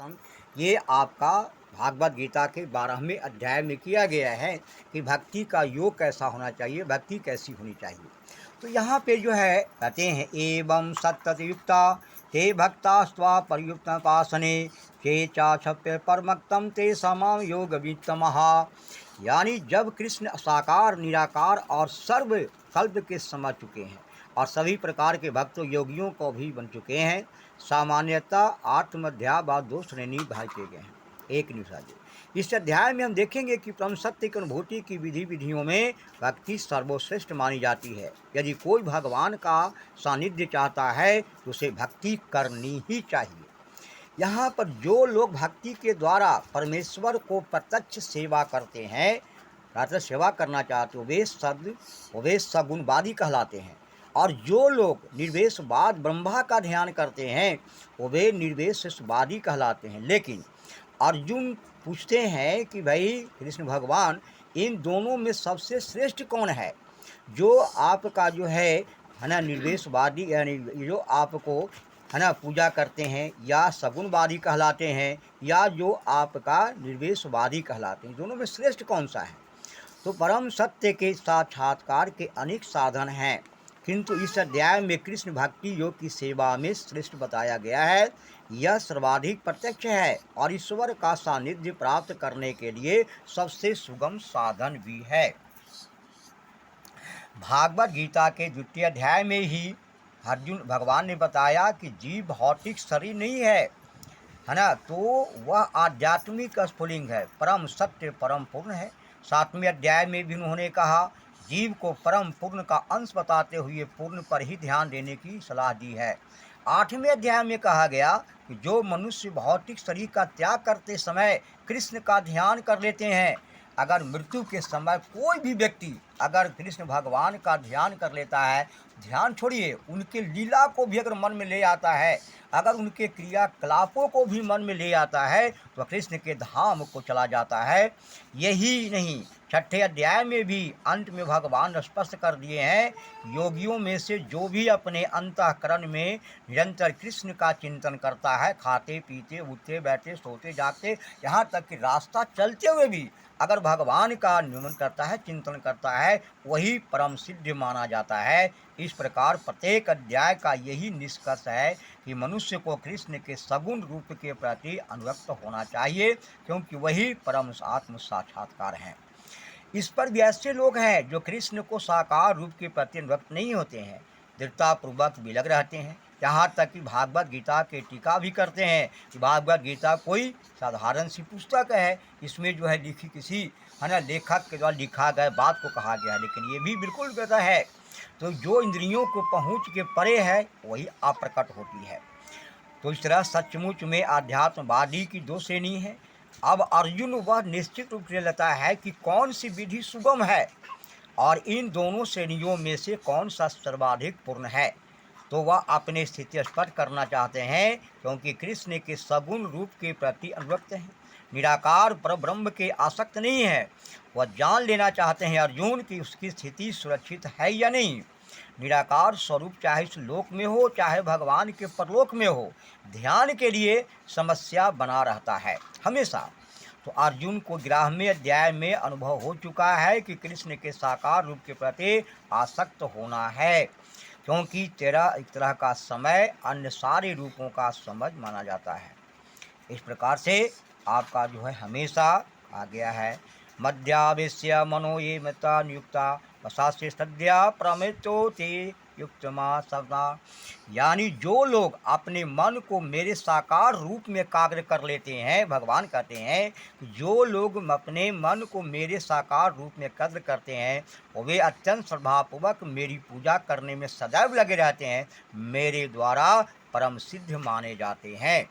प्रश्न ये आपका भागवत गीता के 12वें अध्याय में किया गया है कि भक्ति का योग कैसा होना चाहिए, भक्ति कैसी होनी चाहिए। तो यहाँ पे जो है कहते हैं एवं सत्तयुक्ता ते भक्ता स्वा परयुक्त पासने चे चाक्षप्य परमक्तम ते समाम योग वित्तमहा। यानी जब कृष्ण साकार निराकार और सर्व कल्प के समझ चुके हैं और सभी प्रकार के भक्त योगियों को भी बन चुके हैं, सामान्यतः आत्मध्याय व दो श्रेणी भाग किए गए हैं। एक निषाद इस अध्याय में हम देखेंगे कि परम सत्य की अनुभूति की विधियों में भक्ति सर्वश्रेष्ठ मानी जाती है। यदि कोई भगवान का सानिध्य चाहता है तो उसे भक्ति करनी ही चाहिए। यहाँ पर जो लोग भक्ति के द्वारा परमेश्वर को प्रत्यक्ष सेवा करते हैं, अर्थात सेवा करना चाहते हो, वे सगुणवादी कहलाते हैं। और जो लोग निर्वेशवाद ब्रह्मा का ध्यान करते हैं वे निर्वेशवादी कहलाते हैं। लेकिन अर्जुन पूछते हैं कि भाई कृष्ण भगवान, इन दोनों में सबसे श्रेष्ठ कौन है? जो आपका जो है ना निर्वेशवादी, यानी जो आपको है ना पूजा करते हैं, या सगुणवादी कहलाते हैं, या जो आपका निर्वेशवादी कहलाते हैं, दोनों में श्रेष्ठ कौन सा है? तो परम सत्य के साक्षात्कार के अनेक साधन हैं, किंतु इस अध्याय में कृष्ण भक्ति योग की सेवा में श्रेष्ठ बताया गया है। यह सर्वाधिक प्रत्यक्ष है और ईश्वर का सानिध्य प्राप्त करने के लिए सबसे सुगम साधन भी है। भागवत गीता के द्वितीय अध्याय में ही अर्जुन भगवान ने बताया कि जीव भौतिक शरीर नहीं है ना, तो वह आध्यात्मिक स्फुलिंग है, परम सत्य परम पूर्ण है। 7वें अध्याय में भी उन्होंने कहा, जीव को परम पूर्ण का अंश बताते हुए पूर्ण पर ही ध्यान देने की सलाह दी है। 8वें अध्याय में कहा गया कि जो मनुष्य भौतिक शरीर का त्याग करते समय कृष्ण का ध्यान कर लेते हैं, अगर मृत्यु के समय कोई भी व्यक्ति अगर कृष्ण भगवान का ध्यान कर लेता है, ध्यान छोड़िए उनके लीला को भी अगर मन में ले आता है, अगर उनके क्रियाकलापों को भी मन में ले आता है, तो कृष्ण के धाम को चला जाता है। यही नहीं, 6ठे अध्याय में भी अंत में भगवान स्पष्ट कर दिए हैं, योगियों में से जो भी अपने अंतःकरण में निरंतर कृष्ण का चिंतन करता है, खाते पीते उठते बैठते सोते जागते, यहाँ तक कि रास्ता चलते हुए भी अगर भगवान का नियमन करता है, चिंतन करता है, वही परम सिद्ध माना जाता है। इस प्रकार प्रत्येक अध्याय का यही निष्कर्ष है कि मनुष्य को कृष्ण के सगुण रूप के प्रति अनुरक्त होना चाहिए, क्योंकि वही परम आत्म साक्षात्कार है। इस पर भी ऐसे लोग हैं जो कृष्ण को साकार रूप के प्रति अनुरक्त नहीं होते हैं, दृढ़तापूर्वक विलग रहते हैं, यहाँ तक कि भागवत गीता के टीका भी करते हैं कि भागवत गीता कोई साधारण सी पुस्तक है, इसमें जो है लिखी किसी है ना लेखक के द्वारा लिखा गया बात को कहा गया है, लेकिन ये भी बिल्कुल गलत है। तो जो इंद्रियों को पहुँच के परे है वही अप्रकट होती है। तो इस तरह सचमुच में आध्यात्मवादी की दो श्रेणी है। अब अर्जुन वह निश्चित रूप से लेता है कि कौन सी विधि सुगम है और इन दोनों श्रेणियों में से कौन सा सर्वाधिक पूर्ण है। तो वह अपनी स्थिति स्पष्ट करना चाहते हैं, क्योंकि कृष्ण के सगुण रूप के प्रति अनुरक्त हैं, निराकार पर ब्रह्म के आसक्त नहीं है। वह जान लेना चाहते हैं अर्जुन कि उसकी स्थिति सुरक्षित है या नहीं। निराकार स्वरूप चाहे इस लोक में हो चाहे भगवान के परलोक में हो, ध्यान के लिए समस्या बना रहता है हमेशा। तो अर्जुन को 11वें अध्याय में अनुभव हो चुका है कि कृष्ण के साकार रूप के प्रति आसक्त होना है, क्योंकि तेरा एक तरह का समय अन्य सारे रूपों का समझ माना जाता है। इस प्रकार से आपका जो है हमेशा आ गया है, मध्यावेश्य मनो ये मता नियुक्ता वसास्य सद्या प्रमृतो ते युक्तमा सदा। यानी जो लोग अपने मन को मेरे साकार रूप में एकाग्र कर लेते हैं, भगवान कहते हैं जो लोग अपने मन को मेरे साकार रूप में एकाग्र करते हैं वे अत्यंत श्रद्धापूर्वक मेरी पूजा करने में सदैव लगे रहते हैं, मेरे द्वारा परम सिद्ध माने जाते हैं।